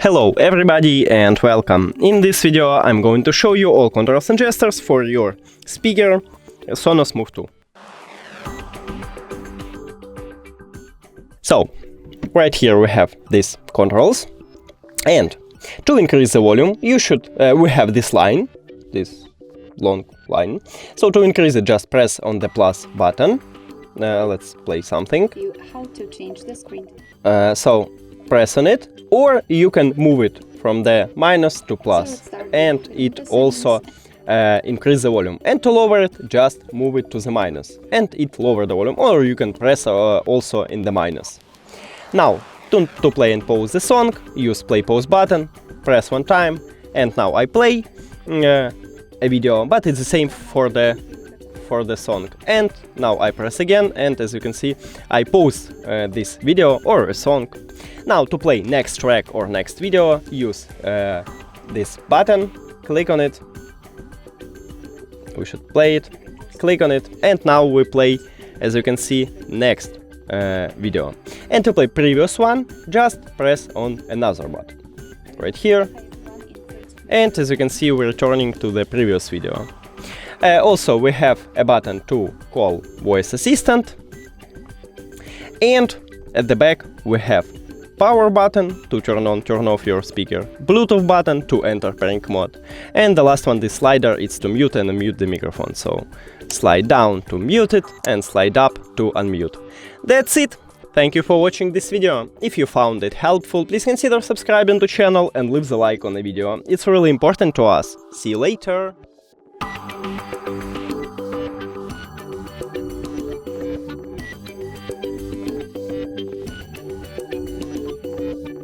Hello everybody and welcome. In this video I'm going to show you all controls and gestures for your speaker SONOS MOVE 2. So, right here we have these controls, and to increase the volume we have this line, this long line. So to increase it, just press on the plus button. Let's play something. How to change the screen? So press on it, or you can move it from the minus to plus, and it also increase the volume. And to lower it, just move it to the minus, and it lower the volume, or you can press also in the minus. Now, to play and pause the song, use play pause button, press one time, and now I play a video, but it's the same for the song. And now I press again, and as you can see, I pause this video or a song. Now to play next track or next video, use this button, click on it. We should play it, click on it, and now we play, as you can see, next video. And to play previous one, just press on another button, right here. And as you can see, we're returning to the previous video. Also, we have a button to call voice assistant, and at the back we have power button to turn on, turn off your speaker, Bluetooth button to enter pairing mode, and the last one, this slider, it's to mute and unmute the microphone. So slide down to mute it and slide up to unmute. That's it. Thank you for watching this video. If you found it helpful, please consider subscribing to the channel and leave the like on the video. It's really important to us. See you later.